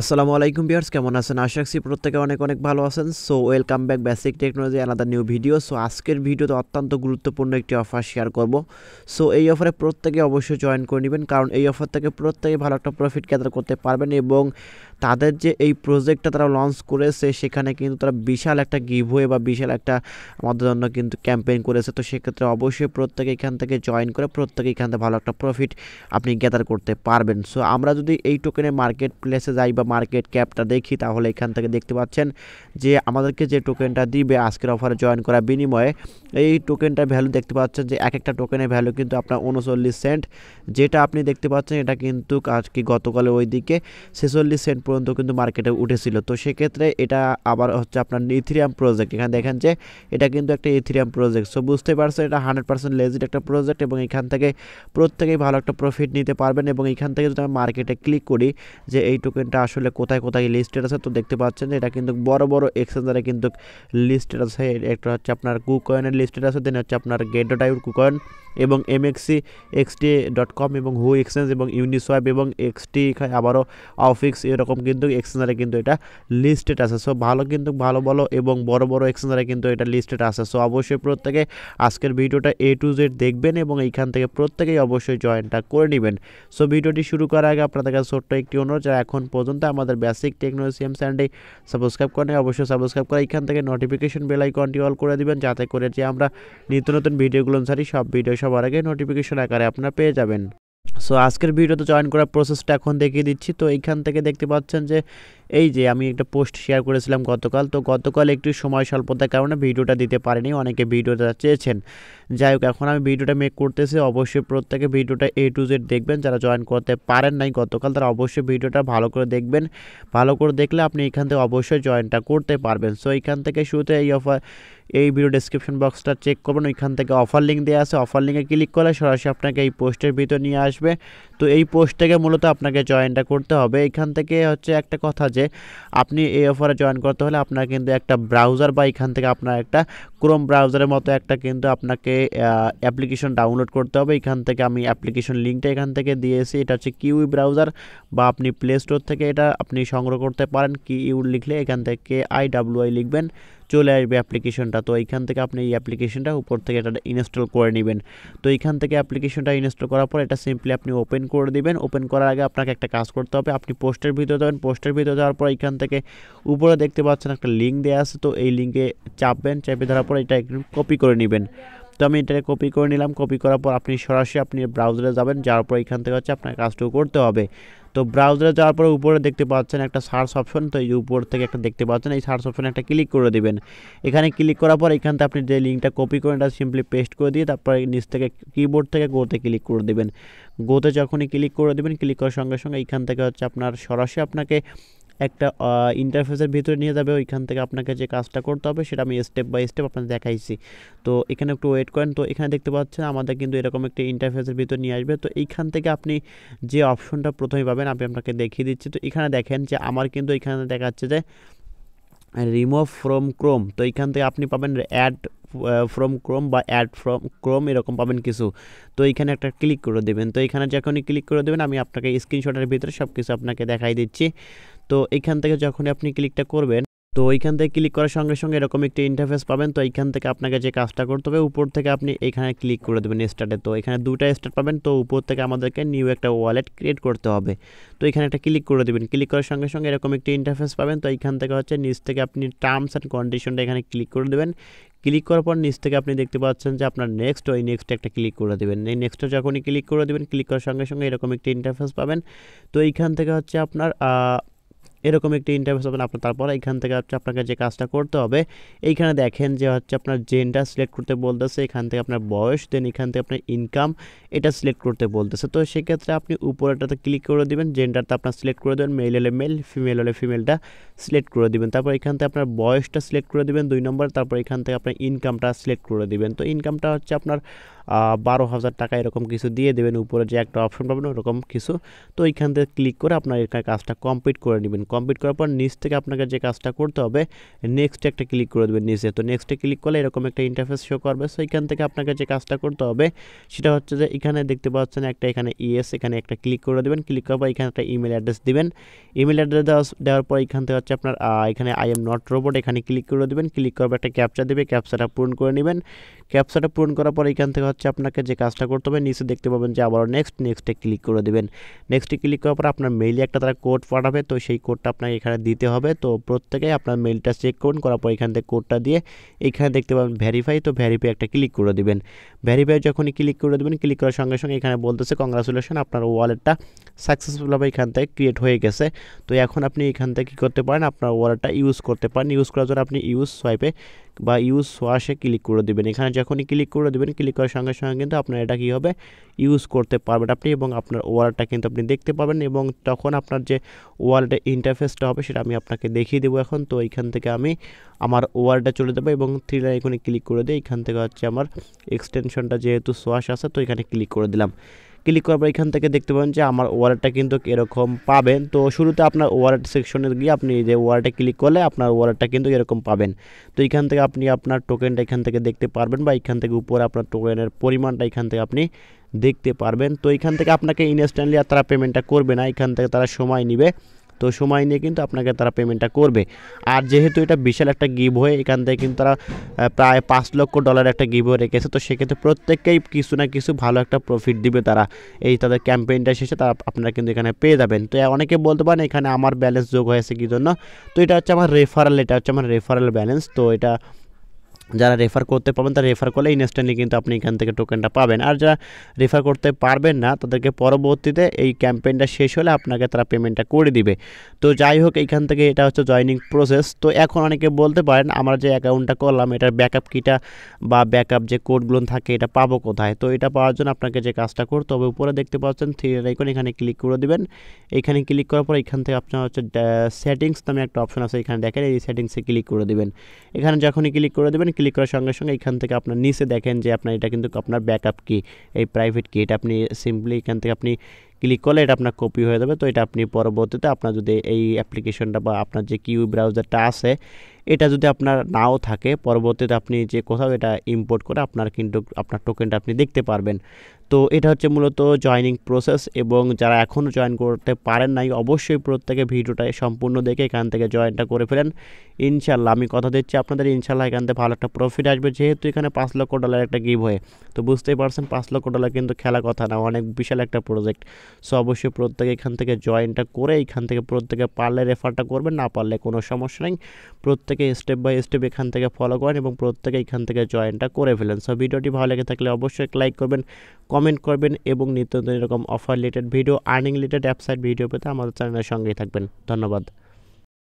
আসসালামু আলাইকুম ভিউয়ার্স, কেমন আছেন? আশা রাখছি প্রত্যেকে অনেক অনেক ভালো আছেন। So welcome back basic technology another new video. So আজকের ভিডিওতে অত্যন্ত গুরুত্বপূর্ণ একটি অফার শেয়ার করব। সো এই অফারে প্রত্যেকে অবশ্যই জয়েন করে নেবেন, কারণ এই অফার থেকে প্রত্যেকে ভালো একটা প্রফিট গ্যাদার করতে পারবেন এবং তাদের যে এই প্রজেক্টটা তারা লঞ্চ করেছে সেখানে কিন্তু তারা বিশাল একটা গিভওয়ে বা বিশাল একটা আমাদের জন্য কিন্তু ক্যাম্পেইন করেছে। তো সেক্ষেত্রে অবশ্যই প্রত্যেকে এখান থেকে জয়েন করে প্রত্যেকে এখান থেকে ভালো একটা প্রফিট আপনি গ্যাদার করতে পারবেন। সো আমরা যদি এই টোকেনের মার্কেট প্লেসে যাই বা মার্কেট ক্যাপটা দেখি, তাহলে এখান থেকে দেখতে পাচ্ছেন যে আমাদেরকে যে টোকেনটা দিবে আজকের অফারে জয়েন করা বিনিময়ে, এই টোকেনটার ভ্যালু দেখতে পাচ্ছেন যে এক একটা টোকেনের ভ্যালু কিন্তু আপনার 39 সেন্ট, যেটা আপনি দেখতে পাচ্ছেন এটা কিন্তু আজকে গতকালে ওই দিকে 46 সেন্ট পর্যন্ত কিন্তু মার্কেটে উঠেছিল। তো সেক্ষেত্রে এটা আবার হচ্ছে আপনার ইথিরিয়াম প্রজেক্ট, এখানে দেখেন যে এটা কিন্তু একটা ইথিরিয়াম প্রজেক্ট। সো বুঝতে পারছেন এটা 100% লেজিট একটা প্রজেক্ট এবং এখান থেকে প্রত্যেকেই ভালো একটা প্রফিট নিতে পারবেন। এবং এখান থেকে যদি আমি মার্কেটে ক্লিক করি যে এই টোকেনটা আসলে কোথায় কোথায় লিস্টেড আছে, তো দেখতে পাচ্ছেন যে এটা কিন্তু বড় বড় এক্সচেঞ্জারে কিন্তু লিস্টেড আছে। একটা হচ্ছে আপনার কুকয়েনের লিস্টেড আছে, দেন হচ্ছে আপনার গেট.আইওর কুকয়েন এবং এমএক্সি XT.com এবং হু এক্সচেঞ্জ এবং ইউনিসোয়াপ এবং এক্সটি আবারও অফিক্স, এরকম কিন্তু এক্সচেঞ্জারে কিন্তু এটা লিস্টেড আছে। সো ভালো কিন্তু ভালো ভালো এবং বড় বড় এক্সচেঞ্জারে কিন্তু এটা লিস্টেড আছে। সো অবশ্যই প্রত্যেকে আজকের ভিডিওটা A to Z দেখবেন এবং এইখান থেকে প্রত্যেকেই অবশ্যই জয়েনটা করে নেবেন। সো ভিডিওটি শুরু করার আগে আপনাদের কাছে ছোট্ট একটি অনুরোধ, যারা এখন পর্যন্ত আমাদের বেসিক টেকনোলজি চ্যানেলটি সাবস্ক্রাইব করেন অবশ্যই সাবস্ক্রাইব করে এইখান থেকে নোটিফিকেশন বেল আইকনটি অল করে দিবেন, যাতে করে যে আমরা নিত্য নতুন ভিডিওগুলো ছাড়ি সব ভিডিও সবার আগে নোটিফিকেশন আকারে আপনারা পেয়ে যাবেন। সো আজকের ভিডিওতে জয়েন করার প্রসেসটা এখন দেখিয়ে দিচ্ছি। তো এইখান থেকে দেখতে পাচ্ছেন যে এই যে আমি একটা পোস্ট শেয়ার করেছিলাম গতকাল, তো গতকাল একটু সময় স্বল্পতার কারণে ভিডিওটা দিতে পারিনি, অনেকে ভিডিওটা চেয়েছেন। যাই হোক, এখন আমি ভিডিওটা মেক করতেছি। অবশ্যই প্রত্যেকে ভিডিওটা A to Z দেখবেন, যারা জয়েন করতে পারেন নাই গতকাল তারা অবশ্যই ভিডিওটা ভালো করে দেখবেন। ভালো করে দেখলে আপনি এখান থেকে অবশ্যই জয়েনটা করতে পারবেন। সো এইখান থেকে শুরুতে এই ভিডিও ডেসক্রিপশন বক্সটা চেক করবেন, ওইখান থেকে অফার লিঙ্ক দেওয়া আছে, অফার লিঙ্কে ক্লিক করলে সরাসরি আপনাকে এই পোস্টের ভিতর নিয়ে আসবে। তো এই পোস্ট থেকে মূলত আপনাকে জয়েনটা করতে হবে। এখান থেকে হচ্ছে একটা কথা যে আপনি এই অফারে জয়েন করতে হলে আপনার কিন্তু একটা ব্রাউজার বা এখান থেকে আপনার একটা ক্রোম ব্রাউজারের মতো একটা কিন্তু আপনাকে অ্যাপ্লিকেশন ডাউনলোড করতে হবে। এখান থেকে আমি অ্যাপ্লিকেশন লিঙ্কটা এখান থেকে দিয়েছি, এটা হচ্ছে কিউই ব্রাউজার, বা আপনি প্লে স্টোর থেকে এটা আপনি সংগ্রহ করতে পারেন। কিউ লিখলে এখান থেকে IWI লিখবেন, চলে আসবে অ্যাপ্লিকেশনটা। তো এইখান থেকে আপনি এই অ্যাপ্লিকেশনটা উপর থেকে এটা ইনস্টল করে নেবেন। তো এইখান থেকে অ্যাপ্লিকেশনটা ইনস্টল করার পর এটা সিম্পলি আপনি ওপেন করে দিবেন। ওপেন করার আগে আপনাকে একটা কাজ করতে হবে, আপনি পোস্টের ভিতরে যাবেন। পোস্টের ভিতরে যাওয়ার পর এইখান থেকে উপরে দেখতে পাচ্ছেন একটা লিঙ্ক দেওয়া আছে, তো এই লিঙ্কে চাপবেন, চাপে ধরার পর এটা একটু কপি করে নেবেন। তো আমি এটাকে কপি করে নিলাম। কপি করার পর আপনি সরাসরি আপনি ব্রাউজারে যাবেন, যাওয়ার পর এখান থেকে হচ্ছে আপনার কাজটুকু করতে হবে। তো ব্রাউজারে যাওয়ার পরে উপরে দেখতে পাচ্ছেন একটা সার্চ অপশন, তো এই যে উপর থেকে একটা দেখতে পাচ্ছেন, এই সার্চ অপশনে একটা ক্লিক করে দিবেন। এখানে ক্লিক করার পর এখান থেকে আপনি যে লিঙ্কটা কপি করেন এটা সিম্পলি পেস্ট করে দিয়ে তারপরে নিচ থেকে কিবোর্ড থেকে গোতে ক্লিক করে দেবেন। গোতে যখনই ক্লিক করে দেবেন, ক্লিক করার সঙ্গে সঙ্গে এইখান থেকে হচ্ছে আপনার সরাসরি আপনাকে একটা ইন্টারফেসের ভিতরে নিয়ে যাবে। ওইখান থেকে আপনাকে যে কাজটা করতে হবে সেটা আমি স্টেপ বাই স্টেপ আপনাদের দেখাইছি। তো এখানে একটু ওয়েট করেন। তো এখানে দেখতে পাচ্ছেন আমাদের কিন্তু এরকম একটা ইন্টারফেসের ভিতর নিয়ে আসবে। তো এইখান থেকে আপনি যে অপশনটা প্রথমে পাবেন আমি আপনাকে দেখিয়ে দিচ্ছি। তো এখানে দেখেন যে আমার কিন্তু এখানে দেখাচ্ছে যে রিমুভ ফ্রম ক্রোম। তো এইখান থেকে আপনি পাবেন অ্যাড ফ্রম ক্রোম বা অ্যাড ফ্রম ক্রোম, এরকম পাবেন কিছু। তো এইখানে একটা ক্লিক করে দেবেন। তো এখানে যখনই ক্লিক করে দেবেন আমি আপনাকে স্ক্রিনশটের ভিতরে সব কিছু আপনাকে দেখাই দিচ্ছি। তো এইখান থেকে যখনই আপনি ক্লিকটা করবেন, তো এইখান থেকে ক্লিক করার সঙ্গে সঙ্গে এরকম একটি ইন্টারফেস পাবেন। তো এইখান থেকে আপনাকে যে কাজটা করতে হবে, উপর থেকে আপনি এখানে ক্লিক করে দেবেন স্টার্টে। তো এখানে দুটা স্টার্ট পাবেন। তো উপর থেকে আমাদেরকে নিউ একটা ওয়ালেট ক্রিয়েট করতে হবে। তো এখানে একটা ক্লিক করে দেবেন। ক্লিক করার সঙ্গে সঙ্গে এরকম একটি ইন্টারফেস পাবেন। তো এইখান থেকে হচ্ছে নিচ থেকে আপনি টার্মস অ্যান্ড কন্ডিশনটা এখানে ক্লিক করে দেবেন। ক্লিক করার পর নিচ থেকে আপনি দেখতে পাচ্ছেন যে আপনার নেক্সট, ওই নেক্সটে একটা ক্লিক করে দেবেন। এই নেক্সটে যখনই ক্লিক করে দেবেন, ক্লিক করার সঙ্গে সঙ্গে এরকম একটি ইন্টারফেস পাবেন। তো এইখান থেকে হচ্ছে আপনার এরকম একটি ইন্টারফেস পাবেন আপনার। তারপর এখান থেকে হচ্ছে আপনাকে যে কাজটা করতে হবে, এইখানে দেখেন যে হচ্ছে আপনার জেন্ডার সিলেক্ট করতে বলতেছে, এখান থেকে আপনার বয়স, দেন এখান থেকে আপনার ইনকাম এটা সিলেক্ট করতে বলতেছে। তো সেক্ষেত্রে আপনি উপরেটাতে ক্লিক করে দেবেন, জেন্ডারটা আপনার সিলেক্ট করে দেবেন, মেল হলে মেল, ফিমেল হলে ফিমেলটা সিলেক্ট করে দেবেন। তারপর এখান থেকে আপনার বয়সটা সিলেক্ট করে দেবেন 2 নম্বর। তারপর এখান থেকে আপনার ইনকামটা সিলেক্ট করে দেবেন। তো ইনকামটা হচ্ছে আপনার 12,000 টাকা এরকম কিছু দিয়ে দেবেন, উপরে যে একটা অপশন পাবেন ওরকম কিছু। তো এইখান থেকে ক্লিক করে আপনার এখানে কাজটা কমপ্লিট করে নেবেন। কমপ্লিট করার পর নিচ থেকে আপনাকে যে কাজটা করতে হবে, নেক্সট একটা ক্লিক করে দেবেন নিচে। তো নেক্সটে ক্লিক করলে এরকম একটা ইন্টারফেস শো করবে। সো এখান থেকে আপনাকে যে কাজটা করতে হবে সেটা হচ্ছে যে এখানে দেখতে পাচ্ছেন একটা এখানে ইএস, এখানে একটা ক্লিক করে দেবেন। ক্লিক করার পর এখানে একটা ইমেল অ্যাড্রেস দিবেন। ইমেল অ্যাড্রেস দেওয়ার পর এখান থেকে হচ্ছে আপনার এখানে আই এম নট রোবট এখানে ক্লিক করে দেবেন। ক্লিক করার পর একটা ক্যাপচা দেবে, ক্যাপচাটা পূরণ করে নেবেন। ক্যাপচাটা পূরণ করার পর এখান থেকে হচ্ছে আপনাকে যে কাজটা করতে হবে নিচে দেখতে পাবেন যে আবারও নেক্সটে ক্লিক করে দেবেন। নেক্সটে ক্লিক করার পর আপনার মেইলে একটা তারা কোড পাঠাবে, তো সেই কোডটা আপনাকে এখানে দিতে হবে। তো প্রত্যেকেই আপনার মেইলটা চেক করুন, করার পর এখান থেকে কোডটা দিয়ে এখানে দেখতে পাবেন ভেরিফাই, তো ভেরিফাই একটা ক্লিক করে দেবেন। ভেরিফাই যখনই ক্লিক করে দেবেন, ক্লিক করার সঙ্গে সঙ্গে এখানে বলতেছে কংগ্রাচুলেশন, আপনার ওয়ালেটটা সাকসেসফুলভাবে এখান থেকে ক্রিয়েট হয়ে গেছে। তো এখন আপনি এখান থেকে কী করতে পারেন, আপনার ওয়ালেটটা ইউজ করতে পারেন। ইউজ করার জন্য আপনি ইউজ সোয়াইপে বা ইউজ ওয়াশে ক্লিক করে দেবেন। এখানে যখনই ক্লিক করে দেবেন, ক্লিক করার সঙ্গে সঙ্গে কিন্তু আপনার এটা কী হবে, ইউজ করতে পারবেন আপনি, এবং আপনার ওয়ালেটটা কিন্তু আপনি দেখতে পাবেন। এবং তখন আপনার যে ওয়ালেটের ইন্টারফেসটা হবে সেটা আমি আপনাকে দেখিয়ে দেবো এখন। তো এইখান থেকে আমি আমার ওয়ালেটে চলে যাবো এবং থ্রি লাইন এখানে ক্লিক করে দিই। এখান থেকে হচ্ছে আমার এক্সটেনশনটা যেহেতু সোয়াশ আছে, তো এখানে ক্লিক করে দিলাম। ক্লিক করার পর এখান থেকে দেখতে পাবেন যে আমার ওয়ালেটটা কিন্তু এরকম পাবেন। তো শুরুতে আপনার ওয়ালেট সেকশনে গিয়ে আপনি যে ওয়ালেটে ক্লিক করলে আপনার ওয়ালেটটা কিন্তু এরকম পাবেন। তো এখান থেকে আপনি আপনার টোকেনটা এখান থেকে দেখতে পারবেন, বা এখান থেকে উপরে আপনার টোকেনের পরিমাণটা এখান থেকে আপনি দেখতে পারবেন। তো এখান থেকে আপনাকে ইনস্ট্যান্টলি আর তারা পেমেন্টটা করবে না, এখান থেকে তারা সময় নেবে। তো সময় নিয়ে কিন্তু আপনাকে তারা পেমেন্টটা করবে। আর যেহেতু এটা বিশাল একটা গিভ হয়ে, এখান থেকে কিন্তু তারা প্রায় $5 লক্ষ একটা গিভ হয়ে রেখেছে। তো সেক্ষেত্রে প্রত্যেককেই কিছু না কিছু ভালো একটা প্রফিট দিবে তারা, এই তাদের ক্যাম্পেইনটা শেষে তারা আপনারা কিন্তু এখানে পেয়ে যাবেন। তো অনেকে বলতে পারেন এখানে আমার ব্যালেন্স যোগ হয়েছে কী জন্য, তো এটা হচ্ছে আমার রেফারেল, এটা হচ্ছে আমার রেফারেল ব্যালেন্স। তো এটা যারা রেফার করতে পারবেন তারা রেফার করলে ইনস্ট্যান্টলি কিন্তু আপনি এখান থেকে টোকেনটা পাবেন। আর যারা রেফার করতে পারবেন না তাদেরকে পরবর্তীতে এই ক্যাম্পেইনটা শেষ হলে আপনাকে তারা পেমেন্টটা করে দিবে। তো যাই হোক, এইখান থেকে এটা হচ্ছে জয়নিং প্রসেস। তো এখন অনেকে বলতে পারেন আমরা যে অ্যাকাউন্টটা করলাম এটার ব্যাকআপ কিটা বা ব্যাকআপ যে কোডগুলো থাকে এটা পাবো কোথায়। তো এটা পাওয়ার জন্য আপনাকে যে কাজটা করতে হবে, উপরে দেখতে পাচ্ছেন থ্রি আইকন, এখানে ক্লিক করে দেবেন। এখানে ক্লিক করার পর এখান থেকে আপনার হচ্ছে সেটিংস নামে একটা অপশন আছে, এখানে দেখেন এই সেটিংসে ক্লিক করে দেবেন। এখানে যখনই ক্লিক করে দেবেন, ক্লিক করার সঙ্গে সঙ্গে এখান থেকে আপনার নিচে দেখেন যে আপনার এটা কিন্তু আপনার ব্যাকআপ কি, এই প্রাইভেট কি, এটা আপনি সিম্পলি এখান থেকে আপনি ক্লিক করলে এটা আপনার কপি হয়ে যাবে। তো এটা আপনি পরবর্তীতে আপনার যদি এই অ্যাপ্লিকেশনটা বা আপনার যে কিউ ব্রাউজারটা আছে এটা যদি আপনার নাও থাকে, পরবর্তীতে আপনি যে কোথাও এটা ইম্পোর্ট করে আপনার কিন্তু আপনার টোকেনটা আপনি দেখতে পারবেন। তো এটা হচ্ছে মূলত জয়নিং প্রসেস, এবং যারা এখনও জয়েন করতে পারেন নাই অবশ্যই প্রত্যেকে ভিডিওটা সম্পূর্ণ দেখে এখান থেকে জয়েনটা করে ফেলেন। ইনশাল্লাহ আমি কথা দিচ্ছি আপনাদের, ইনশাল্লাহ এখান থেকে ভালো একটা প্রফিট আসবে। যেহেতু এখানে $5 লক্ষ একটা গিভ হয়ে, তো বুঝতেই পারছেন $5 লক্ষ কিন্তু খেলা কথা না, অনেক বিশাল একটা প্রজেক্ট। সো অবশ্যই প্রত্যেকে এখান থেকে জয়েনটা করে এখান থেকে প্রত্যেকে পারলে রেফারটা করবেন, না পারলে কোনো সমস্যা নেই। প্রত্যেকে স্টেপ বাই স্টেপ এখান থেকে ফলো করেন এবং প্রত্যেকে এখান থেকে জয়েনটা করে ফেলেন। সো ভিডিওটি ভালো লেগে থাকলে অবশ্যই লাইক করবেন, কমেন্ট করবেন, এবং নিত্য নতুন এরকম offer related video, earning related অ্যাপসাইট video পেতে আমাদের চ্যানেলের সঙ্গেই থাকবেন। ধন্যবাদ।